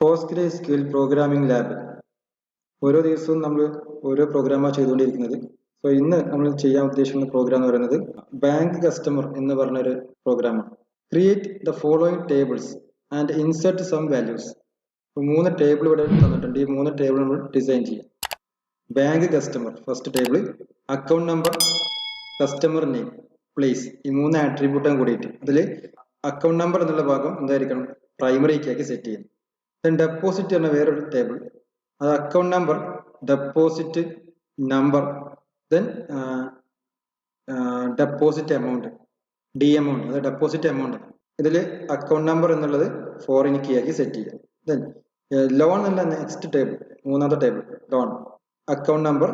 PostgreSQL programming lab. ഓരോ ദിവസവും നമ്മൾ ഓരോ പ്രോഗ്രാമാണ് ചെയ്തുകൊണ്ടിരിക്കുന്നത്. സോ ഇന്ന് നമ്മൾ ചെയ്യാൻ ഉദ്ദേശിക്കുന്ന പ്രോഗ്രാം എന്ന് പറയുന്നത് ബാങ്ക് കസ്റ്റമർ എന്ന് പറഞ്ഞൊരു പ്രോഗ്രാമാണ്. Create the following tables and insert some values. മൂന്ന് ടേബിൾ ഇവിടെ തന്നിട്ടുണ്ട്. ഈ മൂന്ന് ടേബിൾ നമ്മൾ ഡിസൈൻ ചെയ്യാം. Bank customer first table, account number, customer name, place, ഈ മൂന്ന് ആട്രിബ്യൂട്ടും കൂടിയിട്ട് അതിൽ അക്കൗണ്ട് നമ്പർ എന്നുള്ള ഭാഗം എന്തായിരിക്കണം, പ്രൈമറി കീ ആക്കി സെറ്റ് ചെയ്യണം. ദെൻ ഡെപ്പോസിറ്റ് എന്ന വേറൊരു ടേബിൾ, അത് account number, deposit number, then deposit amount, D amount, അത് ഡെപ്പോസിറ്റ് എമൗണ്ട്. ഇതിൽ അക്കൗണ്ട് നമ്പർ എന്നുള്ളത് ഫോറിൻ കീ ആക്കി സെറ്റ് ചെയ്യാം. ദെൻ ലോൺ എന്ന നെക്സ്റ്റ് ടേബിൾ, മൂന്നാമത്തെ table loan, account number,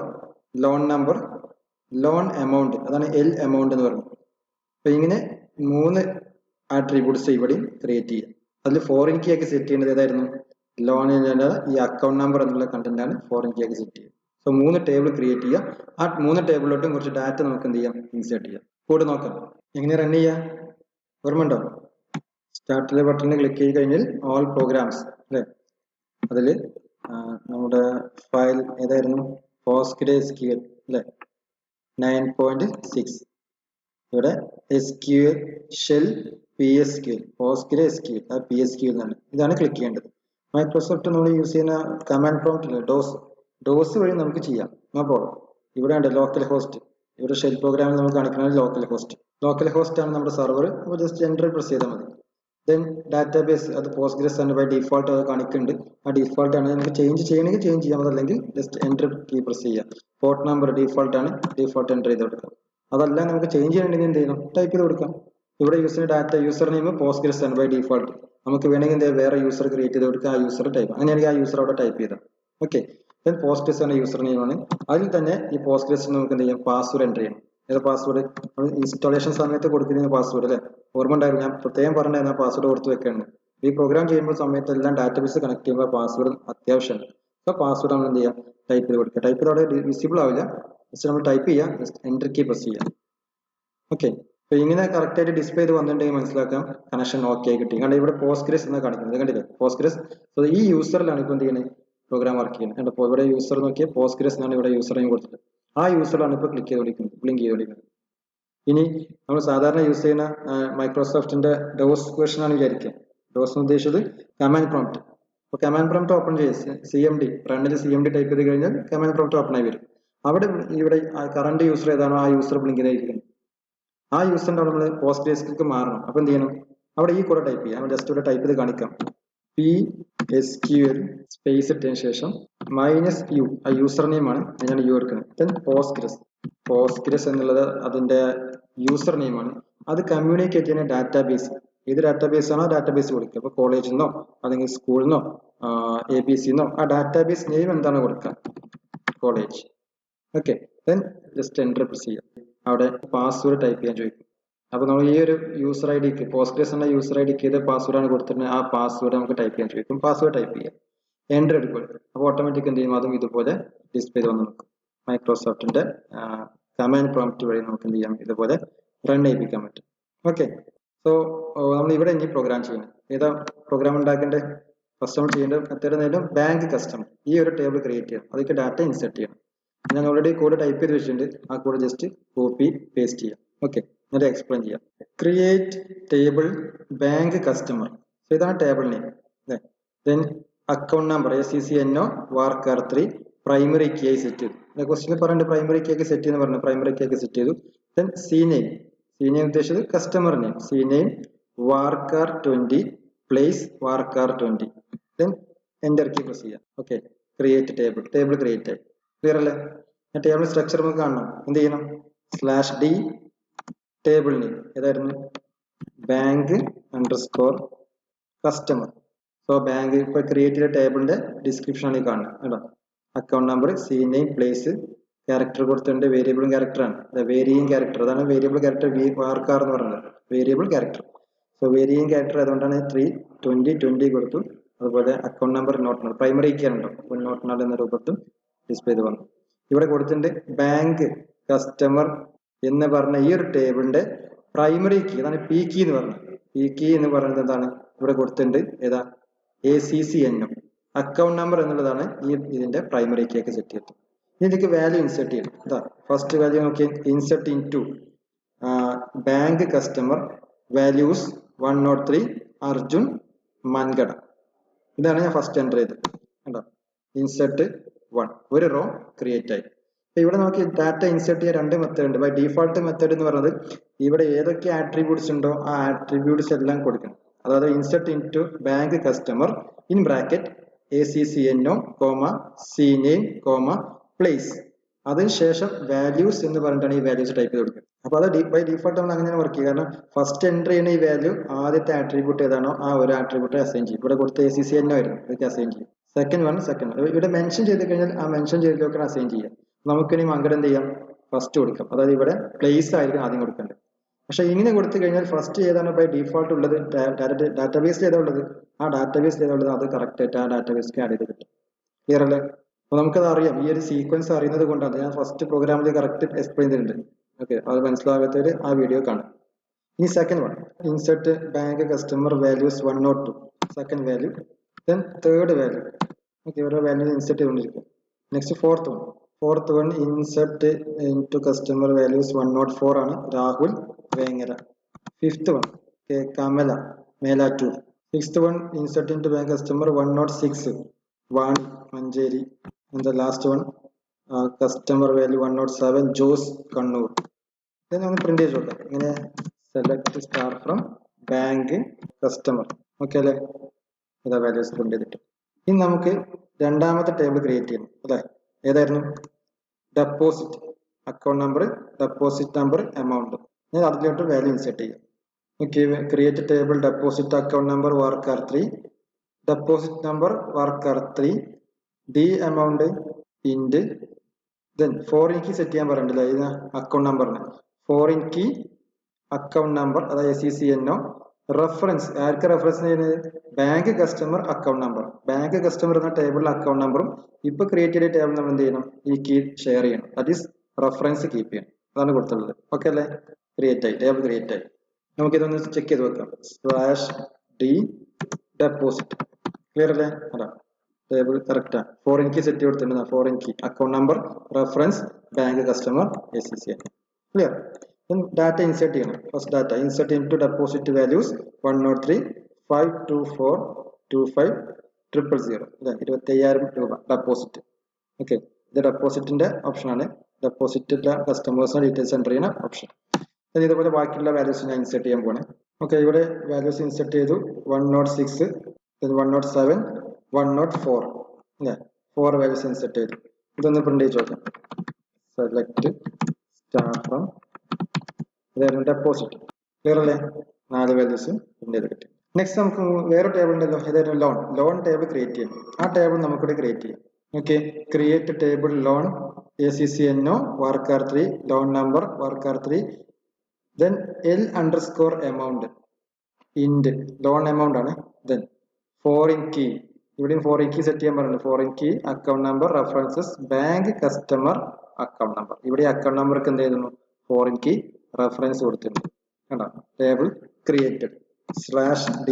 loan amount, അതാണ് എൽ എമൗണ്ട് എന്ന് പറയുന്നത്. അപ്പൊ ഇങ്ങനെ മൂന്ന് ആട്രിബ്യൂട്ട്സ് ഇവിടെ ക്രിയേറ്റ് ചെയ്യാം. അതിൽ ഫോറിൻ കീ ആക്കി സെറ്റ് ചെയ്യേണ്ടത് ഏതായിരുന്നു, ലോണിനുള്ള ഈ അക്കൗണ്ട് നമ്പർ എന്നുള്ള കണ്ടന്റ് ആണ് ഫോറിൻ കീ ആക്കി സെറ്റ് ചെയ്യുക. സോ മൂന്ന് ടേബിൾ ക്രിയേറ്റ് ചെയ്യുക. ആ മൂന്ന് ടേബിളിലോട്ടും കുറച്ച് ഡാറ്റ നമുക്ക് എന്ത് ചെയ്യാം, ഇൻസേർട്ട് ചെയ്യാം. കോഡ് നോക്കാം എങ്ങനെ റൺ ചെയ്യാം. ഓർമ്മ ഉണ്ടോ? സ്റ്റാർട്ടിലെ ബട്ടണിൽ ക്ലിക്ക് ചെയ്ത് കഴിഞ്ഞാൽ ഓൾ പ്രോഗ്രാംസ് അല്ലേ, അതിൽ നമ്മുടെ ഫയൽ ഏതായിരുന്നു, PostgreSQL അല്ലേ, 9.6. ഇവിടെ SQL shell PSQL, PostgreSQL, PSQL എന്നാണ്. ഇതാണ് ക്ലിക്ക് ചെയ്യേണ്ടത്. മൈക്രോസോഫ്റ്റ് നമ്മൾ യൂസ് ചെയ്യുന്ന കമാൻഡ് പ്രോംപ്റ്റ് ഇല്ലേ, ഡോസ് വഴി നമുക്ക് ചെയ്യാം. No problem. ഇവിടെ ഉണ്ട് ലോക്കൽ ഹോസ്റ്റ്. ഇവിടെ ഷെൽ പ്രോഗ്രാമിൽ നമുക്ക് കാണിക്കുന്നത് ലോക്കൽ ഹോസ്റ്റ് ആണ് നമ്മുടെ സെർവർ. അപ്പോൾ ജസ്റ്റ് എൻ്റർ പ്രസ് ചെയ്താൽ മതി. ദെൻ ഡാറ്റാബേസ്, അത് പോസ്റ്റ്ഗ്രസ് ആണ് ബൈ ഡിഫോൾട്ട് അത് കാണിക്കുന്നുണ്ട്. ആ ഡിഫോൾട്ട് ആണ്. നമുക്ക് ചേഞ്ച് ചെയ്യണമെങ്കിൽ ചേഞ്ച് ചെയ്യാം, അതല്ലെങ്കിൽ ജസ്റ്റ് എൻ്റർ കീ പ്രസ് ചെയ്യാം. പോർട്ട് നമ്പർ ഡിഫോൾട്ട് ആണ്, ഡിഫോൾട്ട് എൻ്റർ ചെയ്ത് കൊടുക്കാം. അതല്ല നമുക്ക് ചേഞ്ച് ചെയ്യണമെങ്കിൽ എന്ത് ചെയ്യണം, ടൈപ്പ് ചെയ്ത് കൊടുക്കാം. ഇവിടെ യൂസിന് ഡാറ്റ യൂസർ നെയിം പോസ്റ്റ്ഗ്രസ് ആണ് ബൈ ഡിഫോൾട്ട്. നമുക്ക് വേണമെങ്കിൽ എന്താ വേറെ യൂസർ ക്രിയേറ്റ് ചെയ്ത് കൊടുക്കുക, ആ യൂസർ ടൈപ്പ്, അങ്ങനെയാണെങ്കിൽ ആ യൂസർ അവിടെ ടൈപ്പ് ചെയ്താൽ ഓക്കെ. ദെൻ പോസ്റ്റ്ഗ്രസ് ആണ് യൂസർ നെയിം ആണ്. അതിൽ തന്നെ ഈ പോസ്റ്റ്ഗ്രസ് നമുക്ക് എന്ത് ചെയ്യാം, പാസ്വേഡ് എൻ്റർ ചെയ്യണം. ഏത് പാസ്വേഡ്, ഇൻസ്റ്റാളേഷൻ സമയത്ത് കൊടുക്കുന്ന പാസ്വേഡ് അല്ലേ, ഓർമ്മ ഉണ്ടായിരുന്നു. ഞാൻ പ്രത്യേകം പറഞ്ഞായിരുന്നു പാസ്വേഡ് കൊടുത്ത് വെക്കേണ്ടത്. ഈ പ്രോഗ്രാം ചെയ്യുമ്പോൾ സമയത്ത് എല്ലാം ഡാറ്റാബേസ് കണക്ട് ചെയ്യുമ്പോൾ പാസ്വേഡ് അത്യാവശ്യമാണ്. അപ്പോൾ പാസ്വേഡ് നമ്മൾ എന്ത് ചെയ്യാം, ടൈപ്പ് ചെയ്ത് കൊടുക്കുക. ടൈപ്പ് ചെയ്ത് അവിടെ വിസിബിൾ ആവില്ല, ജസ്റ്റ് നമ്മൾ ടൈപ്പ് ചെയ്യാം, ജസ്റ്റ് എൻ്റർ കീ പ്രസ് ചെയ്യാം. ഓക്കെ. അപ്പൊ ഇങ്ങനെ കറക്റ്റ് ആയിട്ട് ഡിസ്പ്ലേ ചെയ്ത് വന്നിട്ടുണ്ടെങ്കിൽ മനസ്സിലാക്കാം കണക്ഷൻ ഓക്കെ ആയി കിട്ടി. കാരണം ഇവിടെ പോസ്റ്റ്ഗ്രസ് എന്നാണ് കാണിക്കുന്നത്, കണ്ടില്ലേ പോസ്റ്റ്ഗ്രസ്. സോ ഈ യൂസറിലാണ് ഇപ്പോൾ എന്ത് ചെയ്യുന്നത്, പ്രോഗ്രാം വർക്ക് ചെയ്യുന്നത്. കണ്ടപ്പോൾ ഇവിടെ യൂസർ നോക്കിയാൽ പോസ്റ്റ്ഗ്രസ് എന്നാണ് ഇവിടെ യൂസർ നെയിം കൊടുത്തത്. ആ യൂസറാണ് ഇപ്പോൾ ബ്ലിങ്ക് ചെയ്തുകൊണ്ടിരിക്കുന്നത്. ഇനി നമ്മൾ സാധാരണ യൂസ് ചെയ്യുന്ന മൈക്രോസോഫ്റ്റിന്റെ ഡോസ് വേർഷൻ ആണ് വിചാരിക്കുക. ഡോസ് ഉദ്ദേശിച്ചത് കമാൻഡ് പ്രോംപ്റ്റ്. അപ്പോൾ കമാൻഡ് പ്രോംപ്റ്റ് ഓപ്പൺ ചെയ്ത് CMD റണ്ണിൽ CMD ടൈപ്പ് ചെയ്ത് കഴിഞ്ഞാൽ കമാൻഡ് പ്രോംപ്റ്റ് ഓപ്പൺ ആയി വരും. അവിടെ ഇവിടെ കറണ്ട് യൂസർ ഏതാണോ ആ യൂസർ ബ്ലിങ്ക് ചെയ്തായിരിക്കും. ആ യൂസറിന്റെ അവിടെ നമ്മൾ PostgreSQL മാറണം. അപ്പൊ എന്ത് ചെയ്യണം, അവിടെ ഈ കൂടെ ടൈപ്പ് ചെയ്യാം. ജസ്റ്റ് ഇവിടെ ടൈപ്പ് ചെയ്ത് കാണിക്കാം. PSQL സ്പേസ് ഇട്ടതിന് ശേഷം -u, ആ യൂസർ നെയിം ആണ്, അതിനാണ് യു എടുക്കുന്നത്. ദെൻ പോസ്റ്റ്ഗ്രസ് എന്നുള്ളത് അതിന്റെ യൂസർ നെയിം ആണ്. അത് കമ്മ്യൂണിക്കേറ്റ് ചെയ്യുന്ന ഡാറ്റാബേസ്, ഏത് ഡാറ്റാബേസ് ആണോ ഡാറ്റാബേസ് കൊടുക്കുക. അപ്പോൾ കോളേജിൽ നിന്നോ അല്ലെങ്കിൽ സ്കൂളിൽ നിന്നോ ABC എന്നോ ആ ഡാറ്റാബേസ് നെയിം എന്താണ് കൊടുക്കുക, college. Okay. Then just enter press ചെയ്യാം. അവിടെ പാസ്വേഡ് ടൈപ്പ് ചെയ്യാൻ ചോദിക്കും. അപ്പോൾ നമ്മൾ ഈ ഒരു യൂസർ ഐ ഡിക്ക്, പോസ്റ്റ്ഗ്രസ് എന്ന യൂസർ ഐ ഡിക്ക് ഏത് പാസ്വേഡാണ് കൊടുത്തിട്ട് ആ പാസ്വേഡ് നമുക്ക് ടൈപ്പ് ചെയ്യാൻ ചോദിക്കും. പാസ്വേഡ് ടൈപ്പ് ചെയ്യാം, എൻ്റർ എടുക്കുക. അപ്പോൾ ഓട്ടോമാറ്റിക് എന്ത് ചെയ്യും, അതും ഇതുപോലെ ഡിസ്പ്ലേ ചെയ്ത് വന്ന് നോക്കും. മൈക്രോസോഫ്റ്റിന്റെ കമാൻഡ് പ്രോംപ്റ്റ് വഴി നമുക്ക് എന്ത് ചെയ്യാം, ഇതുപോലെ റൺ ചെയ്യിപ്പിക്കാൻ പറ്റും. ഓക്കെ. സോ നമ്മൾ ഇവിടെ ഇനി പ്രോഗ്രാം ചെയ്യണം. ഏതാ പ്രോഗ്രാം ഉണ്ടാക്കേണ്ടത്, ഫസ്റ്റ് നമ്മൾ ചെയ്യേണ്ടത് മറ്റൊരു നേരം ബാങ്ക് കസ്റ്റമർ, ഈ ഒരു ടേബിൾ ക്രിയേറ്റ് ചെയ്യണം. അതിലേക്ക് ഡാറ്റ ഇൻസെർട്ട് ചെയ്യണം. ഞാൻ ഓൾറെഡി കോഡ് ടൈപ്പ് ചെയ്ത് വെച്ചിട്ടുണ്ട്. ആ കോഡ് ജസ്റ്റ് കോപ്പി പേസ്റ്റ് ചെയ്യാം. ഓക്കെ. എന്നിട്ട് എക്സ്പ്ലെയിൻ ചെയ്യാം. Create table bank customer. So ഇതാണ് table name. Then account number SECNO varchar3 primary key ആയി സെറ്റ് ചെയ്തു. ക്വസ്റ്റിന് പറയുന്നത് പ്രൈമറി കീ ആക്കി സെറ്റ് ചെയ്യുന്ന പറഞ്ഞു, പ്രൈമറി കീ ആക്കി സെറ്റ് ചെയ്തു. ദെൻ CNAME ഉദ്ദേശിച്ചത് customer name, CNAME varchar20 place varchar20. Then enter key press ചെയ്യാം. ഓക്കെ. ക്രിയേറ്റ് ടേബിൾ ക്രിയേറ്റ് ആയി. ക്ലിയർ അല്ലേ? ടേബിൾ സ്ട്രക്ചർ നമുക്ക് കാണണം. എന്ത് ചെയ്യണം, /d ടേബിൾ നെയിം ഏതായിരുന്നു, ബാങ്ക് _ കസ്റ്റമർ. സോ ബാങ്ക് ഇപ്പൊ ക്രിയേറ്റ് ചെയ്ത ടേബിളിന്റെ ഡിസ്ക്രിപ്ഷൻ ആണ് ഈ കാണുന്നത് കേട്ടോ. Account number, CNAME, place, character കൊടുത്തിട്ടുണ്ട്. വേരിയബിളും ക്യാരക്ടറാണ്, വേരിയിങ് ക്യാരക്ടർ, അതാണ് വേരിയബിൾ ക്യാരക്ടർ varchar എന്ന് പറയുന്നത്, variable character. So varying character അതുകൊണ്ടാണ് 3 കൊടുത്തു. അതുപോലെ account number not null, primary key ആണല്ലോ, അപ്പോൾ നോട്ട് നൾ എന്ന രൂപത്തിൽ ഡിസ്പ്ലേ ചെയ്ത് വന്നു. ഇവിടെ കൊടുത്തിട്ടുണ്ട് ബാങ്ക് കസ്റ്റമർ എന്ന് പറഞ്ഞ ഈ ഒരു ടേബിളിന്റെ പ്രൈമറി കീ, അതാണ് P കീ എന്ന് പറഞ്ഞത്. P കീ എന്ന് പറയുന്നത് എന്താണ്, ഇവിടെ കൊടുത്തിട്ടുണ്ട്. ഏതാ, ACCNO. അക്കൗണ്ട് നമ്പർ എന്നുള്ളതാണ് ഇതിന്റെ പ്രൈമറി കീയൊക്കെ സെറ്റ് ചെയ്തത്. ഇനി ഇതിലേക്ക് വാല്യൂ ഇൻസെർട്ട് ചെയ്യണം. ഇതാ ഫസ്റ്റ് വാല്യൂ നോക്കി, insert into bank customer values 103 Arjun Mangada. ഇതാണ് ഞാൻ ഫസ്റ്റ് എൻ്റർ ചെയ്തത്. കണ്ടോ, ഇൻസെർട്ട് 1, ഒരു റോ ക്രിയേറ്റ് ആയി. ഇവിടെ നോക്കി ഡാറ്റ ഇൻസെർട്ട് ചെയ്യാൻ രണ്ട് മെത്തേഡ് ഉണ്ട്. ബൈ ഡിഫോൾട്ട് മെത്തേഡ് എന്ന് പറയുന്നത് ഇവിടെ ഏതൊക്കെ ആട്രിബ്യൂട്ട്സ് ഉണ്ടോ ആ ആട്രിബ്യൂട്ട്സ് എല്ലാം കൊടുക്കണം. അതായത് insert into bank customer in bracket ACCNO, CNAME, place. അതിനുശേഷം വാല്യൂസ് എന്ന് പറഞ്ഞിട്ടാണ് ഈ വാല്യൂസ് ടൈപ്പ് ചെയ്ത് കൊടുക്കുക. അപ്പോൾ അത് ബൈ ഡിഫോൾട്ട് നമ്മൾ അങ്ങനെ വർക്ക് ചെയ്യുക. കാരണം ഫസ്റ്റ് എൻ്റർ ചെയ്യുന്ന ഈ വാല്യൂ ആദ്യത്തെ ആട്രിബ്യൂട്ട് ഏതാണോ ആ ഒരു ആട്രിബ്യൂട്ട് അസൈൻ ചെയ്യും. ഇവിടെ കൊടുത്ത ACCNO ആയിരുന്നു, ഇതൊക്കെ അസൈൻ ചെയ്യും. സെക്കൻഡ് വൺ ഇവിടെ മെൻഷൻ ചെയ്ത് കഴിഞ്ഞാൽ ആ മെൻഷൻ ചെയ്തതൊക്കെ അസൈൻ ചെയ്യാം. നമുക്കിനി അങ്ങോട്ട് എന്ത് ചെയ്യാം, ഫസ്റ്റ് കൊടുക്കാം. അതായത് ഇവിടെ പ്ലേസ് ആയിരിക്കും ആദ്യം കൊടുക്കേണ്ടത്. പക്ഷെ ഇങ്ങനെ കൊടുത്തു കഴിഞ്ഞാൽ ഫസ്റ്റ് ഏതാണ് ബൈ ഡിഫോൾട്ട് ഉള്ളത്, ഡാറ്റാബേസിൽ ഏതാ ഉള്ളത്, ആ ഡാറ്റാബേസിൽ ഏതാ ഉള്ളത് അത് കറക്റ്റ് ആയിട്ട് ആ ഡാറ്റാബേസിൽ ആഡ് ചെയ്ത് കിട്ടും. ക്ലിയർ അല്ലേ? അപ്പോൾ നമുക്കത് അറിയാം. ഈ ഒരു സീക്വൻസ് അറിയുന്നത് കൊണ്ടാണ് ഞാൻ ഫസ്റ്റ് പ്രോഗ്രാമിൽ കറക്റ്റ് എക്സ്പ്ലെയിൻ ചെയ്തിട്ടുണ്ട്. ഓക്കെ, അത് മനസ്സിലാകാത്തവർ ആ വീഡിയോ കാണും. ഇനി second one, insert bank customer values 102, second value. Then third value. Okay, ഓരോ വാല്യൂ ഇൻസെർട്ട് ചെയ്തുകൊണ്ടിരിക്കും. Next fourth one insert into customer values 104 ആണ്, Rahul Vengara. Fifth one Kamala Melattur. Sixth one insert into bank customer 106 Vani Manjeri. And the last one customer value 107 Jose Kannur. ഇത് നമ്മൾ print ചെയ്ത് നോക്കാം. ഇങ്ങനെ select star from bank customer. Okay അല്ലേ? ഇതാ values print ചെയ്തിട്ട്. ഇനി നമുക്ക് രണ്ടാമത്തെ ടേബിൾ ക്രിയേറ്റ് ചെയ്യണം. അല്ലേ? ഏതായിരുന്നു? Deposit account number, deposit number, amount. ഞാൻ അതിലോട്ട് വാല്യൂ ഇൻസെർട്ട് ചെയ്യാം. Okay, create table deposit account number varchar 3, deposit number varchar 3, D amount ഇൻഡ്. ദെൻ ഫോറിൻ കീ സെറ്റ് ചെയ്യാൻ പറഞ്ഞിട്ടില്ല ഇത് അക്കൗണ്ട് നമ്പറിന്. ഫോറിൻ കീ അക്കൗണ്ട് നമ്പർ, അതായത് ACCNO. റെഫറൻസ് ആർക്ക് reference ചെയ്യുന്നത്? Bank customer account number. Bank customer എന്ന ടേബിളിൽ അക്കൗണ്ട് നമ്പറും ഇപ്പൊ ക്രിയേറ്റ് ചെയ്ത ടേബിൾ നമ്മൾ എന്ത് ചെയ്യണം? ഈ കീ ഷെയർ ചെയ്യണം. ദാറ്റ് ഈസ് റെഫറൻസ് കീപ്പ് ചെയ്യണം. അതാണ് കൊടുത്തുള്ളത്. ഓക്കെ അല്ലേ? ക്രിയേറ്റ് ആയി, ടേബിൾ ക്രിയേറ്റ് ആയി. നമുക്ക് ഇതൊന്ന് ചെക്ക് ചെയ്ത് വെക്കാം. /d deposit. ക്ലിയർ അല്ലേ? അതാ ടേബിൾ കറക്റ്റാ. ഫോറിൻ കീ സെറ്റ് കൊടുത്തിട്ടുണ്ട്. Foreign key account number, reference, bank customer, ACCNO. Clear? Data insert ചെയ്യണം. First data insert into deposit values 103 524 25 000. 25,000 രൂപ ഡെപ്പോസിറ്റ്. ഓക്കെ, ഇത് ഡെപ്പോസിറ്റിന്റെ ഓപ്ഷനാണ്. ഡെപ്പോസിറ്റിന്റെ കസ്റ്റമേഴ്സിന്റെ ഡീറ്റെയിൽസ് എൻ്റർ ചെയ്യുന്ന ഓപ്ഷൻ. ഇതുപോലെ ബാക്കിയുള്ള വാല്യൂസ് ഞാൻ ഇൻസെർട്ട് ചെയ്യാൻ പോകണം. ഓക്കെ, ഇവിടെ വാല്യൂസ് ഇൻസെർട്ട് ചെയ്തു. 106, 107, 104 അല്ലേ? 4 വാല്യൂസ് ഇൻസെർട്ട് ചെയ്തു. ഇതൊന്ന് പ്രിന്റ് ചെയ്ത് നോക്കാം. സെലക്ട് സ്റ്റാർ ഫ്രം ഇതായിരുന്നു ഡെപ്പോസിറ്റ്. ക്ലിയർ അല്ലേ? 4 വാല്യൂസ് പ്രിന്റ് ചെയ്ത് കിട്ടി. നെക്സ്റ്റ് നമുക്ക് വേറെ ടേബിൾ ഉണ്ടല്ലോ, ഏതായിരുന്നു? ലോൺ ടേബിൾ ക്രിയേറ്റ് ചെയ്യണം. ആ ടേബിൾ നമുക്കിവിടെ ക്രിയേറ്റ് ചെയ്യാം. Okay, create table loan ACCNO varchar 3, loan number varchar 3, then L_ amount ഇൻഡ് ലോൺ എമൗണ്ട് ആണ്. ദെൻ ഫോറിൻ കീ, ഇവിടെയും ഫോറിൻ കീ സെറ്റ് ചെയ്യാൻ പറഞ്ഞു. Foreign key account number, references, bank customer account number. ഇവിടെ account നമ്പർക്ക് എന്ത് ചെയ്യുന്നു? ഫോറിൻ കീ റെഫറൻസ് കൊടുത്തിട്ടുണ്ട്. കണ്ടോ? Table created. /d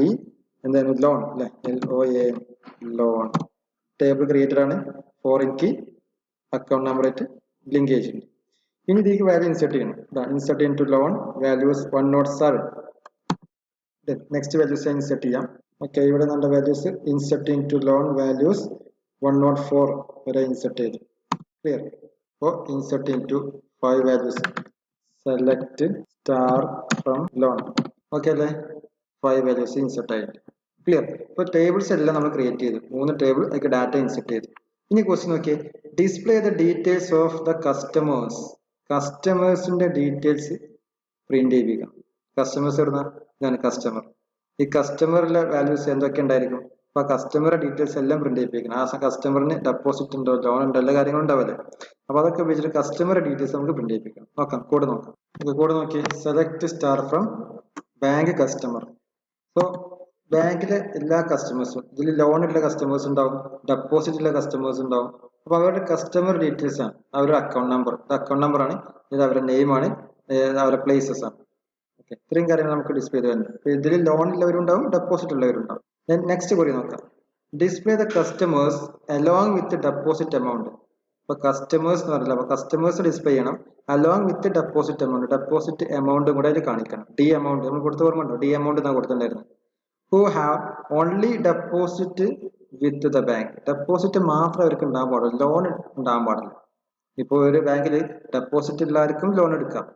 എന്തായിരുന്നു? ലോൺ അല്ലെ? LOAN loan. ടേബിൾ ക്രിയേറ്റഡ് ആണ്. ഫോറിൻ കീ അക്കൗണ്ട് നമ്പർ ആയിട്ട് ലിങ്കേജ് ഉണ്ട്. ഇനി ഇതിലേക്ക് വാല്യൂ ഇൻസെർട്ട് ചെയ്യണം. Insert into loan values 107. Next values insert ചെയ്യാം. ഓക്കെ, ഇവിടെ നമ്മുടെ values insert into loan values 104 വരെ ഇൻസെർട്ട് ചെയ്തു. ക്ലിയർ? അപ്പോൾ insert into 5 values. Select star from loan. Okay അല്ലേ? 5 വാല്യൂസ് ഇൻസെർട്ട് ആയിട്ട്. ക്ലിയർ? ഇപ്പോൾ ടേബിൾസ് എല്ലാം നമ്മൾ ക്രിയേറ്റ് ചെയ്തു. 3 ടേബിൾ അതിലേക്ക് ഡാറ്റ ഇൻസെർട്ട് ചെയ്തു. ഇനി ക്വസ്റ്റ്യൻ നോക്കിയേ, display the details of the customers. കസ്റ്റമേഴ്സിന്റെ ഡീറ്റെയിൽസ് പ്രിന്റ് ചെയ്യിപ്പിക്കണം. കസ്റ്റമേഴ്സ് ഇതാണ് കസ്റ്റമർ. ഈ കസ്റ്റമറിലെ വാല്യൂസ് എന്തൊക്കെ ഉണ്ടായിരിക്കും? അപ്പൊ കസ്റ്റമറുടെ ഡീറ്റെയിൽസ് എല്ലാം പ്രിന്റ് ചെയ്യിപ്പിക്കണം. ആ കസ്റ്റമറിന് ഡെപ്പോസിറ്റ് ഉണ്ടോ, ലോൺ ഉണ്ടോ, എല്ലാ കാര്യങ്ങളും ഉണ്ടാവില്ലേ? അപ്പൊ അതൊക്കെ ഉപയോഗിച്ചിട്ട് കസ്റ്റമറുടെ ഡീറ്റെയിൽസ് നമുക്ക് പ്രിന്റ് ചെയ്യിപ്പിക്കാം. നോക്കാം, കോഡ് നോക്കാം. കോഡ് നോക്കി, select star from bank customer. So ബാങ്കിലെ എല്ലാ കസ്റ്റമേഴ്സും, ഇതിൽ ലോണുള്ള കസ്റ്റമേഴ്സ് ഉണ്ടാവും, ഡെപ്പോസിറ്റ് ഉള്ള കസ്റ്റമേഴ്സ് ഉണ്ടാവും. അപ്പൊ അവരുടെ കസ്റ്റമർ ഡീറ്റെയിൽസ് ആണ്. അവരുടെ അക്കൗണ്ട് നമ്പർ, ഇത് അക്കൗണ്ട് നമ്പർ ആണ്, ഇത് അവരുടെ നെയിം ആണ്, അവരുടെ പ്ലേസസ് ആണ്. ഇത്രയും കാര്യങ്ങൾ നമുക്ക് ഡിസ്പ്ലേ ചെയ്ത് വരുന്നത്. ഇതിൽ ലോൺ ഉള്ളവരുണ്ടാവും, ഡെപ്പോസിറ്റ് ഉള്ളവരുണ്ടാവും. നെക്സ്റ്റ് കൂടി നോക്കാം. Display the customers along with deposit amount. ഇപ്പൊ കസ്റ്റമേഴ്സ് എന്ന് പറഞ്ഞില്ല, അപ്പൊ കസ്റ്റമേഴ്സ് ഡിസ്പ്ലേ ചെയ്യണം അലോങ് വിത്ത് ഡെപ്പോസിറ്റ് എമൗണ്ടും കൂടെ അതിൽ കാണിക്കണം. ഡി എമൗണ്ട് നമ്മൾ കൊടുത്ത ഓർമ്മ ഉണ്ടോ? ഡി എമൗണ്ട് എന്നാണ് കൊടുത്തിട്ടുണ്ടായിരുന്നത്. Who have only deposit with the bank. Deposit മാത്രം അവർക്ക് ഉണ്ടാകാൻ പാടില്ല, ലോൺ ഉണ്ടാകാൻ പാടില്ല. ഇപ്പോൾ ഒരു ബാങ്കിൽ ഡെപ്പോസിറ്റ് എല്ലാവർക്കും ലോൺ എടുക്കാം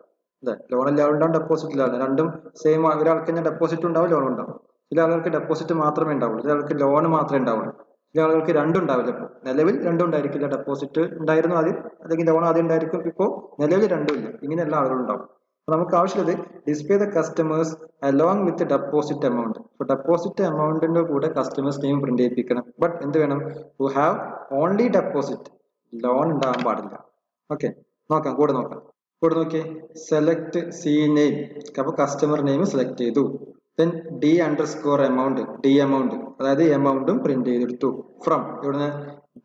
അല്ലെ? ലോൺ എല്ലാവരും ഉണ്ടാവും, ഡെപ്പോസിറ്റ് ഇല്ലാതെ രണ്ടും സെയിം. ഒരാൾക്ക് തന്നെ ഡെപ്പോസിറ്റ് ഉണ്ടാവും, ലോൺ ഉണ്ടാവും. ചില ആളുകൾക്ക് ഡെപ്പോസിറ്റ് മാത്രമേ ഉണ്ടാവുള്ളൂ, ചില ആൾക്ക് ലോൺ മാത്രമേ ഉണ്ടാവുള്ളൂ, ചില ആളുകൾക്ക് രണ്ടും ഉണ്ടാവില്ല. ഇപ്പോൾ നിലവിൽ രണ്ടും ഉണ്ടായിരിക്കില്ല, ഡെപ്പോസിറ്റ് ഉണ്ടായിരുന്നു ആദ്യം, അല്ലെങ്കിൽ ലോൺ ആദ്യം ഉണ്ടായിരിക്കും, ഇപ്പോൾ നിലവിൽ രണ്ടും ഇല്ല. ഇങ്ങനെ എല്ലാ ആളുകളും ഉണ്ടാവും. നമുക്ക് ആവശ്യമുള്ളത് display the customers along with deposit amount. ഇപ്പൊ ഡെപ്പോസിറ്റ് എമൗണ്ടിന്റെ കൂടെ കസ്റ്റമേഴ്സ് നെയിം പ്രിന്റ് ചെയ്യിപ്പിക്കണം. ബട്ട് എന്ത് വേണം? To have only deposit, loan ഉണ്ടാകാൻ പാടില്ല. ഓക്കെ, നോക്കാം, കൂടെ നോക്കാം. കൂടെ നോക്കി, സെലക്ട് സി നെയിം. അപ്പൊ കസ്റ്റമർ നെയിം സെലക്ട് ചെയ്തു. Then D underscore amount, D amount, അതായത് എമൗണ്ടും പ്രിന്റ് ചെയ്തെടുത്തു. ഫ്രം ഇവിടുന്ന്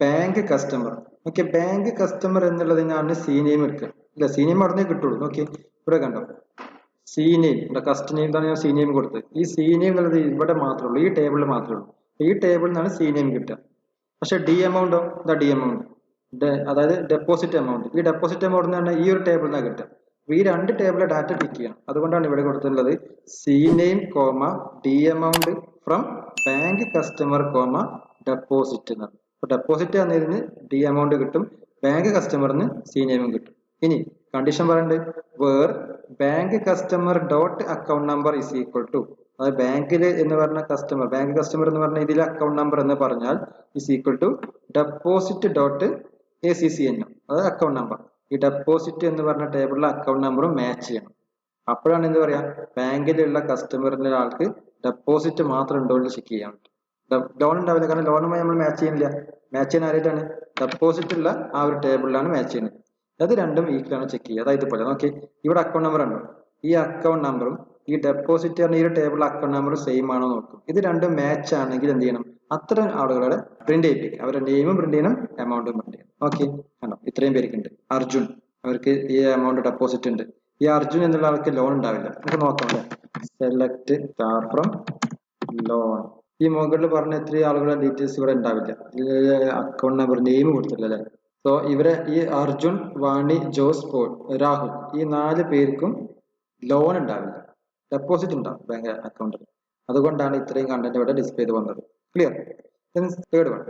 bank customer. Okay, bank customer എന്നുള്ളതിനാണ് സി നെയിം എടുക്കുക. ഇല്ല, സി നെയിം അവിടെ നിന്ന് കിട്ടുള്ളൂ. നോക്കി ഇവിടെ കണ്ടോ, സി നെയിം, ഇവിടെ കസ്റ്റ് നെയിം തന്നെ ഞാൻ സി നെയിം കൊടുത്തത്. ഈ സി നെയിം എന്നുള്ളത് ഇവിടെ മാത്രമേ ഉള്ളൂ, ഈ ടേബിളിൽ മാത്രമേ ഉള്ളൂ. ഈ ടേബിളിൽ നിന്നാണ് സി നെയിം കിട്ടുക. പക്ഷെ ഡി എമൗണ്ടോ, ഇതാ ഡി എമൗണ്ട്, അതായത് ഡെപ്പോസിറ്റ് എമൗണ്ട്. ഈ ഡെപ്പോസിറ്റ് എമൗണ്ട് എന്ന് പറഞ്ഞാൽ ഈ ഒരു ടേബിളിൽ നിന്നാണ് കിട്ടുക. ഈ രണ്ട് ടേബിളിലെ ഡാറ്റ ടിക്ക് ചെയ്യണം. അതുകൊണ്ടാണ് ഇവിടെ കൊടുത്തിട്ടുള്ളത് C name comma D amount from bank customer comma deposit എന്നാണ്. അപ്പൊ ഡെപ്പോസിറ്റ് എന്നതിന് ഡി എമൗണ്ട് കിട്ടും, ബാങ്ക് കസ്റ്റമറിന് സി നെയിമും കിട്ടും. ഇനി കണ്ടീഷൻ പറയുന്നത് where bank customer dot account number is equal to, അതായത് ബാങ്കിൽ എന്ന് പറഞ്ഞ കസ്റ്റമർ, ബാങ്ക് കസ്റ്റമർ എന്ന് പറഞ്ഞ ഇതിലെ അക്കൗണ്ട് നമ്പർ എന്ന് പറഞ്ഞാൽ is equal to deposit dot ACCN, അതായത് അക്കൗണ്ട് നമ്പർ. ഈ ഡെപ്പോസിറ്റ് എന്ന് പറഞ്ഞ ടേബിളിലെ അക്കൗണ്ട് നമ്പറും മാച്ച് ചെയ്യണം. അപ്പോഴാണ് എന്ത് പറയാ, ബാങ്കിലുള്ള കസ്റ്റമറിന്റെ ആൾക്ക് ഡെപ്പോസിറ്റ് മാത്രം ഉണ്ടോ എന്ന് ചെക്ക് ചെയ്യാൻ പറ്റും. ലോൺ ഉണ്ടാവില്ല, കാരണം ലോണുമായി നമ്മൾ മാച്ച് ചെയ്യുന്നില്ല. മാച്ച് ചെയ്യാൻ ആരായിട്ടാണ്? ഡെപ്പോസിറ്റ് ഉള്ള ആ ഒരു ടേബിളിലാണ് മാച്ച് ചെയ്യുന്നത്. അത് രണ്ടും ഈക്വൽ ആണ് ചെക്ക് ചെയ്യുക. അതായത് പോലെ നോക്കി, ഇവിടെ അക്കൗണ്ട് നമ്പർ ഉണ്ടോ? ഈ അക്കൗണ്ട് നമ്പറും ഈ ഡെപ്പോസിറ്റ് പറഞ്ഞ ഈ ഒരു ടേബിളിലെ അക്കൗണ്ട് നമ്പറും സെയിം ആണോ നോക്കും. ഇത് രണ്ടും മാച്ച് ആണെങ്കിൽ എന്ത് ചെയ്യണം? അത്തരം ആളുകളെ പ്രിന്റ് ചെയ്യിപ്പിക്കുക. അവരുടെ നെയിമും പ്രിന്റ് ചെയ്യണം, എമൗണ്ടും പ്രിന്റ് ചെയ്യണം. ഓക്കെ, കണ്ടോ, ഇത്രയും പേർക്കുണ്ട്. അർജുൻ, അവർക്ക് ഈ എമൗണ്ട് ഡെപ്പോസിറ്റ് ഉണ്ട്. ഈ അർജുൻ എന്നുള്ള ആൾക്ക് ലോൺ ഉണ്ടാവില്ല. നമുക്ക് നോക്കാം. Select star from loan. ഈ മുകളിൽ പറഞ്ഞ ഇത്രയും ആളുകളുടെ ഡീറ്റെയിൽസ് ഇവിടെ ഉണ്ടാവില്ല. അക്കൗണ്ട് നമ്പർ, നെയിം കൊടുത്തില്ല അല്ലെ? സോ ഇവരെ ഈ അർജുൻ, വാണി, ജോസ്, പോൾ, രാഹുൽ, ഈ 4 പേർക്കും ലോൺ ഉണ്ടാവില്ല, ഡെപ്പോസിറ്റ് ഉണ്ടാവും ബാങ്ക് അക്കൗണ്ടിൽ. അതുകൊണ്ടാണ് ഇത്രയും കണ്ടന്റ് ഇവിടെ ഡിസ്പ്ലേ ചെയ്ത് വന്നത്. Clear? Third one,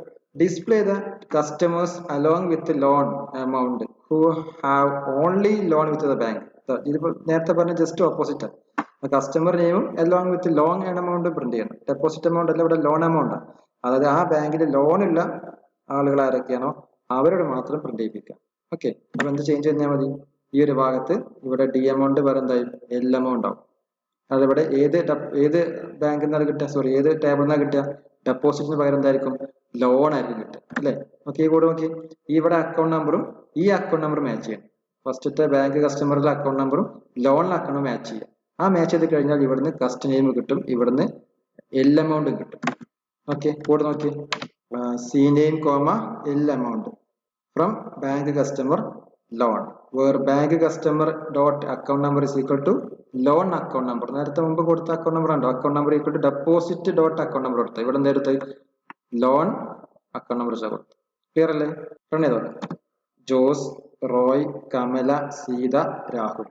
display the customers along with loan amount who have only loan with the bank. ഇതിപ്പോ നേരത്തെ പറഞ്ഞ ജസ്റ്റ് ഓപ്പോസിറ്റ് ആണ്. കസ്റ്റമർ നെയിമും along with loan amount print ചെയ്യണം. ഡെപ്പോസിറ്റ് എമൗണ്ട് അല്ല, ഇവിടെ ലോൺ എമൗണ്ട്. അതായത് ആ ബാങ്കിൽ ലോൺ ഉള്ള ആളുകൾ ആരൊക്കെയാണോ അവരോട് മാത്രം പ്രിന്റ് ചെയ്യിപ്പിക്കാം. ഓക്കെ, അപ്പൊ എന്ത് ചേഞ്ച് ചെയ്താൽ മതി? ഈ ഒരു ഭാഗത്ത് ഇവിടെ ഡി എമൗണ്ട് വേറെ എന്തായാലും എൽ എമൗണ്ട് ആവും. അതിവിടെ ഏത് ബാങ്കിൽ നിന്നാണ് കിട്ടുക, സോറി ഏത് ടേബിളിൽ നിന്നാണ് കിട്ടുക? ഡെപ്പോസിറ്റിന് പകരം എന്തായിരിക്കും? ലോൺ ആയിരിക്കും കിട്ടുക അല്ലെ? ഓക്കെ, കൂടെ നോക്കി, ഇവിടെ അക്കൗണ്ട് നമ്പറും ഈ അക്കൗണ്ട് നമ്പറും മാച്ച് ചെയ്യണം. ഫസ്റ്റത്തെ ബാങ്ക് കസ്റ്റമറിലെ അക്കൗണ്ട് നമ്പറും ലോണിലെ അക്കൗണ്ടും മാച്ച് ചെയ്യാം. ആ മാച്ച് ചെയ്ത് കഴിഞ്ഞാൽ ഇവിടുന്ന് കസ്റ്റ് നെയിം കിട്ടും, ഇവിടുന്ന് എൽ എമൗണ്ടും കിട്ടും. ഓക്കെ, കൂടെ നോക്കി, C name comma L amount from bank customer loan where bank customer dot account number is equal to loan account number. നേരത്തെ മുമ്പ് കൊടുത്ത അക്കൗണ്ട് നമ്പർ ഉണ്ടോ? Account number equal to deposit dot account number കൊടുത്തത്. ഇവിടെ എന്താ loan account number കൊടുത്തു. Clear അല്ലേ? Run ചെയ്തോ. ജോസ്, റോയ്, കമല, സീത, രാഹുൽ.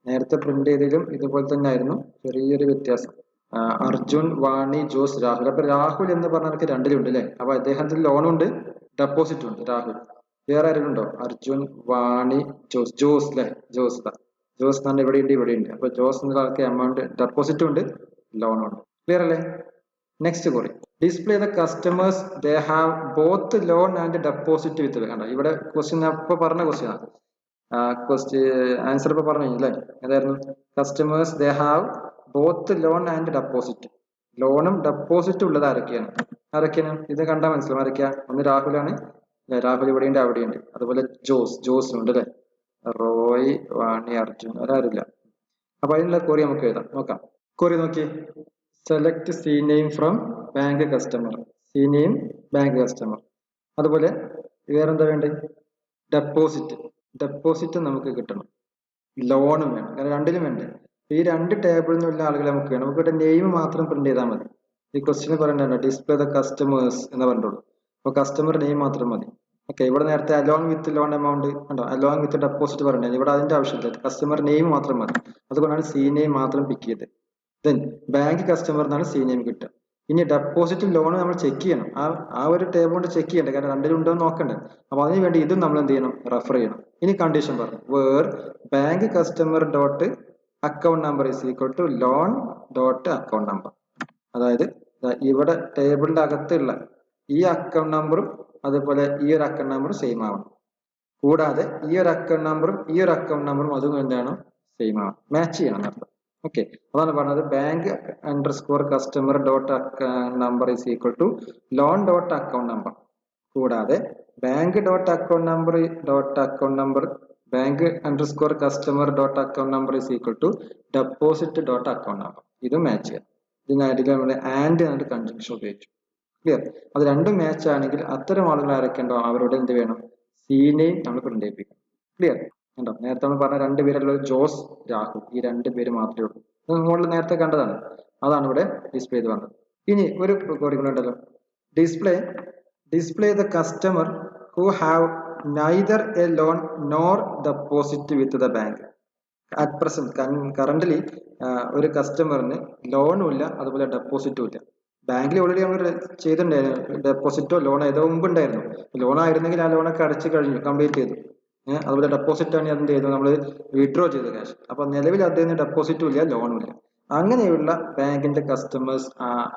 നേരത്തെ പ്രിന്റ് ചെയ്തതിലും ഇതുപോലെ തന്നെ ആയിരുന്നു, ചെറിയൊരു വ്യത്യാസം. അർജുൻ, വാണി, ജോസ്, രാഹുൽ. അപ്പൊ രാഹുൽ എന്ന് പറഞ്ഞവർക്ക് രണ്ടിലുണ്ട് അല്ലെ? അപ്പൊ അദ്ദേഹത്തിന് ലോണും ഉണ്ട്, ഡെപ്പോസിറ്റും ഉണ്ട്. രാഹുൽ. വേറെ ആരെങ്കിലും ഉണ്ടോ? അർജുൻ, വാണി, ജോസ്. ജോസ് അല്ലെ? ജോസ് തന്നെ ഇവിടെ ഉണ്ട്, ഇവിടെ ഉണ്ട്. അപ്പൊ ജോസ് എന്നുള്ള ആൾക്ക് എമൗണ്ട് ഡെപ്പോസിറ്റും ഉണ്ട്, ലോണും ഉണ്ട്. ക്ലിയർ അല്ലേ? നെക്സ്റ്റ് കുറി, display the customers they have both loan and deposit വിത്ത്. കണ്ടോ, ഇവിടെ ക്വസ്റ്റ്യൻ അപ്പൊ പറഞ്ഞ ക്വസ്റ്റ്യൻ ആണ്. ആൻസർ ഇപ്പൊ പറഞ്ഞു അല്ലേ? ഏതായിരുന്നു? Customers they have both loan and deposit. ലോണും ഡെപ്പോസിറ്റും ഉള്ളത് ആരൊക്കെയാണ്? ഇത് കണ്ടാൽ മനസ്സിലാവും ആരൊക്കെയാ. ഒന്ന് രാഹുലാണ്, രാഹുൽ ഇവിടെയുണ്ട്, അവിടെയുണ്ട്. അതുപോലെ ജോസുണ്ട് അല്ലെ? റോയ്, വാണി, അർജുൻ, ഒരാരില്ല. അപ്പൊ അതിനുള്ള കോറി നമുക്ക് എഴുതാം. നോക്കാം. കോറി നോക്കി, select C name from bank customer. C name bank customer. അതുപോലെ വേറെന്താ വേണ്ടത്? ഡെപ്പോസിറ്റ് നമുക്ക് കിട്ടണം, ലോണും വേണം, കാരണം രണ്ടിലും വേണ്ടേ. ഈ രണ്ട് ടേബിളിൽ നിന്നുള്ള ആളുകളെ നമുക്ക് വേണം. നമുക്ക് ഇവിടെ നെയിം മാത്രം പ്രിന്റ് ചെയ്താൽ മതി. ഈ ക്വസ്റ്റ്യൻ പറയണ്ട ഡിസ്പ്ലേ ദ കസ്റ്റമേഴ്സ് എന്ന് പറഞ്ഞോളൂ. അപ്പോൾ കസ്റ്റമർ നെയിം മാത്രം മതി. ഓക്കെ, ഇവിടെ നേരത്തെ അലോങ് വിത്ത് ലോൺ എമൗണ്ട് ഉണ്ടോ, അലോങ് വിത്ത് ഡെപ്പോസിറ്റ് പറഞ്ഞത്, ഇവിടെ അതിന്റെ ആവശ്യമില്ല, കസ്റ്റമർ നെയിം മാത്രം മതി. അതുകൊണ്ടാണ് സി നെയിം മാത്രം പിക്ക് ചെയ്തത്. ദെൻ ബാങ്ക് കസ്റ്റമർ എന്നാണ് സി നെയിം കിട്ടുക. ഇനി ഡെപ്പോസിറ്റ് ലോൺ നമ്മൾ ചെക്ക് ചെയ്യണം. ആ ഒരു ടേബിൾ കൊണ്ട് ചെക്ക് ചെയ്യണ്ടേ, കാരണം രണ്ടിലുണ്ടോ എന്ന് നോക്കണ്ടേ. അപ്പൊ അതിന് വേണ്ടി ഇതും നമ്മൾ എന്ത് ചെയ്യണം, റെഫർ ചെയ്യണം. ഇനി കണ്ടീഷൻ പറഞ്ഞു, where bank customer dot account number is equal to loan dot account number. അതായത് ഇവിടെ ടേബിളിന്റെ അകത്തുള്ള ഈ അക്കൗണ്ട് നമ്പറും അതുപോലെ ഈ ഒരു അക്കൗണ്ട് നമ്പറും സെയിം ആവണം. കൂടാതെ ഈ ഒരു അക്കൗണ്ട് നമ്പറും ഈ ഒരു അക്കൗണ്ട് നമ്പറും അതും എന്താണ്, സെയിം ആവണം, മാച്ച് ചെയ്യണം എന്നർത്ഥം. ഓക്കെ, അതാണ് പറഞ്ഞത് bank underscore customer dot account number is equal to loan dot account number. കൂടാതെ bank dot account number bank underscore customer dot account number is equal to deposit dot account number. ഇത് match ചെയ്യാം. ഇതിനായിട്ട് നമ്മൾ and എന്നിട്ട് conjunction ഉപയോഗിച്ചു. Clear? അത് രണ്ടും match ആണെങ്കിൽ അത്തരം ആളുകൾ ആരൊക്കെ ഉണ്ടോ അവരോട് എന്ത് വേണം, സി നെയിം നമ്മൾ പ്രിന്റ് ചെയ്യിപ്പിക്കണം. ക്ലിയർ? ഉണ്ടോ? നേരത്തെ നമ്മൾ പറഞ്ഞ രണ്ടുപേരുള്ള ജോസ്, രാഹുൽ, ഈ രണ്ടുപേര് മാത്രമേ ഉള്ളൂ. മുകളിൽ നേരത്തെ കണ്ടതാണ്, അതാണ് ഇവിടെ ഡിസ്പ്ലേ ചെയ്ത് വന്നത്. ഇനി ഒരു കോഡിംഗ് ഉണ്ടല്ലോ, display the customer who have neither A loan nor deposit with the bank. At present currently ഒരു കസ്റ്റമറിന് ലോണും ഇല്ല അതുപോലെ ഡെപ്പോസിറ്റും ഇല്ല. ബാങ്കിൽ ഓൾറെഡി നമ്മൾ ചെയ്തിട്ടുണ്ടായിരുന്നു, ഡെപ്പോസിറ്റോ ലോണോ ഏതോ മുമ്പ് ഉണ്ടായിരുന്നു. ലോൺ ആയിരുന്നെങ്കിൽ ആ ലോണൊക്കെ അടച്ചു കഴിഞ്ഞു, കംപ്ലീറ്റ് ചെയ്തു. അതുപോലെ ഡെപ്പോസിറ്റ് ആണ് എന്ത് ചെയ്തു, നമ്മൾ വിഡ്രോ ചെയ്തു ക്യാഷ്. അപ്പൊ നിലവിൽ അദ്ദേഹത്തിന് ഡെപ്പോസിറ്റും ഇല്ല ലോണും ഇല്ല. അങ്ങനെയുള്ള ബാങ്കിന്റെ കസ്റ്റമേഴ്സ്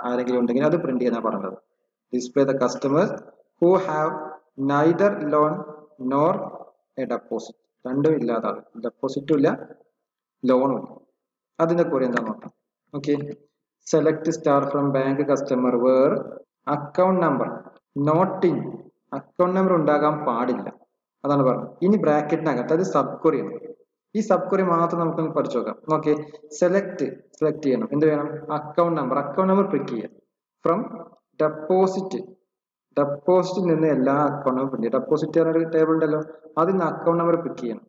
ആരെങ്കിലും ഉണ്ടെങ്കിൽ അത് പ്രിന്റ് ചെയ്യാനാണ് പറഞ്ഞത്. Display the customers who have neither loan nor A deposit. രണ്ടും ഇല്ലാത്ത ആൾ, ഡെപ്പോസിറ്റും ഇല്ല ലോണും ഇല്ല. അതിന്റെ കുറെ എന്താ നോക്കാം. Okay, select star from bank customer where account number not in, account number ഉണ്ടാകാൻ പാടില്ല, അതാണ് പറഞ്ഞത്. ഇനി ബ്രാക്കറ്റിനകത്ത് അത് സബ് ക്വറി ആണ്. ഈ സബ് ക്വറി മാത്രം നമുക്കൊന്ന് പഠിച്ചു നോക്കാം. ഓക്കെ, സെലക്ട് ചെയ്യണം, എന്ത് വേണം, അക്കൗണ്ട് നമ്പർ പിക്ക് ചെയ്യാം. ഫ്രം ഡെപ്പോസിറ്റിൽ നിന്ന് എല്ലാ അക്കൗണ്ട് നമ്പർ പ്രിന്റ് ചെയ്യും. ഡെപ്പോസിറ്റ് ഒരു ടേബിൾ ഉണ്ടല്ലോ, അതിൽ നിന്ന് അക്കൗണ്ട് നമ്പർ പിക്ക് ചെയ്യണം.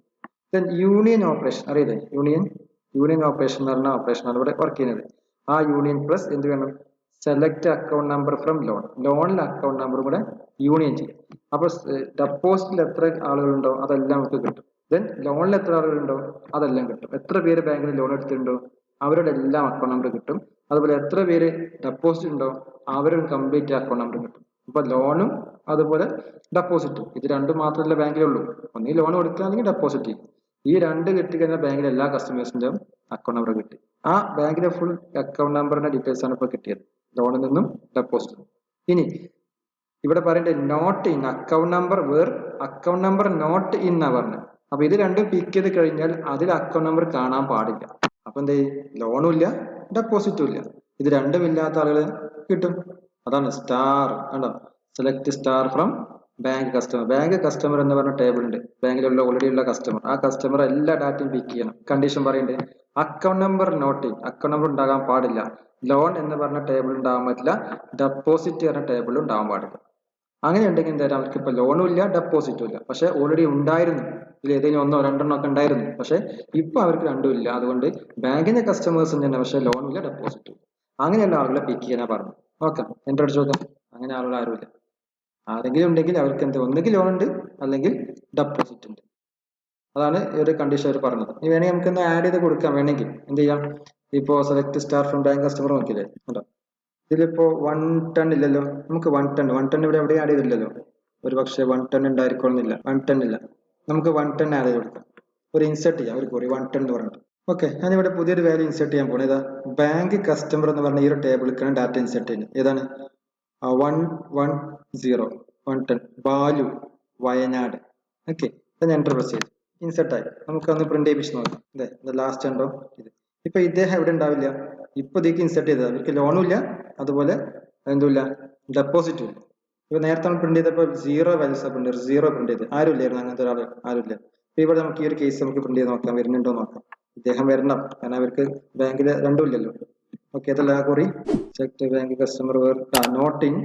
ദെൻ യൂണിയൻ ഓപ്പറേഷൻ അറിയില്ലേ, യൂണിയൻ ഓപ്പറേഷൻ എന്ന് പറഞ്ഞ ഓപ്പറേഷനാണ് ഇവിടെ വർക്ക് ചെയ്യുന്നത്. ആ യൂണിയൻ പ്ലസ് എന്ത് വേണം, സെലക്ട് അക്കൗണ്ട് നമ്പർ ഫ്രം ലോണിലെ അക്കൗണ്ട് നമ്പർ കൂടെ യൂണിയൻ ചെയ്യും. അപ്പൊ ഡെപ്പോസിറ്റിൽ എത്ര ആളുകളുണ്ടോ അതെല്ലാം നമുക്ക് കിട്ടും. ദെൻ ലോണിൽ എത്ര ആളുകളുണ്ടോ അതെല്ലാം കിട്ടും. എത്ര പേര് ബാങ്കിൽ ലോൺ എടുത്തിട്ടുണ്ടോ അവരുടെ എല്ലാം അക്കൗണ്ട് നമ്പർ കിട്ടും. അതുപോലെ എത്ര പേര് ഡെപ്പോസിറ്റ് ഉണ്ടോ അവരുടെ കംപ്ലീറ്റ് അക്കൗണ്ട് നമ്പർ കിട്ടും. അപ്പൊ ലോണും അതുപോലെ ഡെപ്പോസിറ്റും ഇത് രണ്ടും മാത്രമല്ല ബാങ്കിലുള്ളൂ. ഒന്നീ ലോൺ കൊടുക്കുക അല്ലെങ്കിൽ ഡെപ്പോസിറ്റ് ചെയ്യും. ഈ രണ്ട് കിട്ടിക്കഴിഞ്ഞാൽ ബാങ്കിലെ എല്ലാ കസ്റ്റമേഴ്സിന്റെയും അക്കൗണ്ട് നമ്പർ കിട്ടി. ആ ബാങ്കിലെ ഫുൾ അക്കൗണ്ട് നമ്പറിന്റെ ഡീറ്റെയിൽസ് ആണ് ഇപ്പോൾ കിട്ടിയത്, ലോണിൽ നിന്നും ഡെപ്പോസിറ്റ്. ഇനി ഇവിടെ പറയേണ്ടത് not in account number where account number not in എന്നാ പറഞ്ഞത്. അപ്പൊ ഇത് രണ്ടും പിക്ക് ചെയ്ത് കഴിഞ്ഞാൽ അതിൽ അക്കൗണ്ട് നമ്പർ കാണാൻ പാടില്ല. അപ്പൊ എന്ത് ചെയ്യും, ലോണും ഇല്ല ഡെപ്പോസിറ്റും ഇല്ല, ഇത് രണ്ടും ഇല്ലാത്ത ആളുകൾ കിട്ടും. അതാണ് സ്റ്റാർ. കണ്ടോ, select star from bank customer എന്ന് പറഞ്ഞ ടേബിൾ ഉണ്ട്, ബാങ്കിലുള്ള ഓൾറെഡി ഉള്ള കസ്റ്റമർ. ആ കസ്റ്റമർ എല്ലാ ഡാറ്റയും പിക്ക് ചെയ്യണം. കണ്ടീഷൻ പറയുന്നുണ്ട്, account number not in, account number ഉണ്ടാകാൻ പാടില്ല, ലോൺ എന്ന് പറഞ്ഞ ടേബിൾ ഉണ്ടാകാൻ പറ്റില്ല, ഡെപ്പോസിറ്റ് പറഞ്ഞ ടേബിൾ ഉണ്ടാകാൻ പാടില്ല. അങ്ങനെ ഉണ്ടെങ്കിൽ എന്താ, അവർക്ക് ഇപ്പൊ ലോണും ഇല്ല ഡെപ്പോസിറ്റും ഇല്ല, പക്ഷെ ഓൾറെഡി ഉണ്ടായിരുന്നു, ഇതിൽ ഏതെങ്കിലും ഒന്നോ രണ്ടെണ്ണോ ഒക്കെ ഉണ്ടായിരുന്നു, പക്ഷെ ഇപ്പൊ അവർക്ക് രണ്ടും ഇല്ല. അതുകൊണ്ട് ബാങ്കിന്റെ കസ്റ്റമേഴ്സ് തന്നെ, പക്ഷെ ലോണും ഇല്ല ഡെപ്പോസിറ്റും ഇല്ല. അങ്ങനെയുള്ള ആളുകളെ പിക്ക് ചെയ്യാനാ പറഞ്ഞു. നോക്കാം, എന്റെ അടിച്ചു നോക്കാം. അങ്ങനെ ആളുകൾ ആരുമില്ല. ആരെങ്കിലും ഉണ്ടെങ്കിൽ അവർക്ക് എന്ത്, ഒന്നുകിൽ ലോൺ ഉണ്ട് അല്ലെങ്കിൽ ഡെപ്പോസിറ്റ് ഉണ്ട്. അതാണ് ഒരു കണ്ടീഷൻ അവർ പറഞ്ഞത്. ഇനി വേണമെങ്കിൽ നമുക്ക് ഒന്ന് ആഡ് ചെയ്ത് കൊടുക്കാം. വേണമെങ്കിൽ എന്ത് ചെയ്യാം, ഇപ്പോ select star from bank customer നോക്കിയില്ലേ, ഉണ്ടോ, ഇതിലിപ്പോ 110 ഇല്ലല്ലോ, നമുക്ക് 110 ഇവിടെ എവിടെയും ആഡ് ചെയ്തില്ലല്ലോ. ഒരു പക്ഷേ 110 ഉണ്ടായിരിക്കണമെന്നില്ല, 110 ഇല്ല, നമുക്ക് 110 ആഡ് ചെയ്ത് കൊടുക്കാം. ഒരു ഇൻസെർട്ട് ചെയ്യാം, ഒരു കുറി 110 എന്ന് പറഞ്ഞിട്ട്. ഓക്കെ, ഞാനിവിടെ പുതിയൊരു വാല്യൂ ഇൻസെർട്ട് ചെയ്യാൻ പോകുന്നത് ഏതാ, ബാങ്ക് കസ്റ്റമർ എന്ന് പറഞ്ഞ ഈ ഒരു ടേബിളിലേക്കാണ് ഡാറ്റ ഇൻസെർട്ട് ചെയ്യുന്നത്. ഏതാണ്, 110 വാല്യൂ വയനാട്. ഓക്കെ, ഞാൻ എൻ്റർ പ്രസ് ചെയ്തു, ഇൻസെർട്ട് ആയി. നമുക്ക് ഒന്ന് പ്രിന്റ് ചെയ്യിപ്പിച്ച് നോക്കാം. ഇത് ലാസ്റ്റ് ഉണ്ടോ, ഇത് ഇപ്പൊ ഇദ്ദേഹം എവിടെ ഉണ്ടാവില്ല, ഇപ്പൊ ഇതിലേക്ക് ഇൻസെർട്ട് ചെയ്തത്, അവർക്ക് ലോണും ഇല്ല അതുപോലെ എന്തുമില്ല ഡെപ്പോസിറ്റും ഇല്ല. ഇപ്പൊ നേരത്തെ നമ്മൾ പ്രിന്റ് ചെയ്തപ്പോൾ 0 വാല്യൂസ് പ്രിന്റ് ചെയ്ത് 0 പ്രിന്റ് ചെയ്ത്, ആരും ഇല്ലായിരുന്നു, അങ്ങനത്തെ ഒരാൾ ആരും ഇല്ല. അപ്പൊ ഇവിടെ നമുക്ക് ഈ ഒരു കേസ് നമുക്ക് പ്രിന്റ് ചെയ്ത് നോക്കാം, വരുന്നുണ്ടോ നോക്കാം. ഇദ്ദേഹം വരണം, കാരണം അവർക്ക് ബാങ്കിൽ രണ്ടും ഇല്ലല്ലോ. ഓക്കെ, അതല്ല query check bank customer not in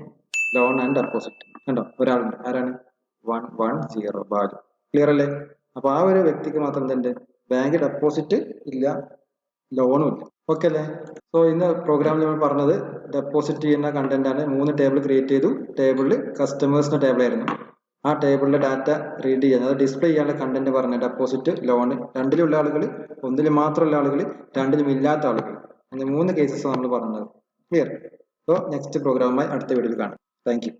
loan and deposit. കണ്ടോ, ഒരാളുണ്ട്, ആരാണ്, 110 വാല്യൂ. ക്ലിയർ അല്ലേ? അപ്പൊ ആ ഒരു വ്യക്തിക്ക് മാത്രം തന്നെ ബാങ്ക് ഡെപ്പോസിറ്റ് ഇല്ല ലോണും ഇല്ല. ഓക്കെ അല്ലേ? സോ ഇന്ന് പ്രോഗ്രാമിൽ നമ്മൾ പറഞ്ഞത് ഡെപ്പോസിറ്റ് ചെയ്യുന്ന കണ്ടന്റ് ആണ്. 3 ടേബിൾ ക്രിയേറ്റ് ചെയ്തു. ടേബിളിൽ കസ്റ്റമേഴ്സിന്റെ ടേബിൾ ആയിരുന്നു. ആ ടേബിളിലെ ഡാറ്റ റീഡ് ചെയ്യാൻ, അത് ഡിസ്പ്ലേ ചെയ്യാനുള്ള കണ്ടന്റ് പറഞ്ഞ ഡെപ്പോസിറ്റ്, ലോൺ, രണ്ടിലുള്ള ആളുകൾ, ഒന്നിൽ മാത്രമുള്ള ആളുകൾ, രണ്ടിലും ഇല്ലാത്ത ആളുകൾ, അങ്ങനെ 3 കേസസ് നമ്മൾ പറഞ്ഞത്. ക്ലിയർ? സോ നെക്സ്റ്റ് പ്രോഗ്രാമുമായി അടുത്ത വീഡിയോയിൽ കാണാം. Thank you.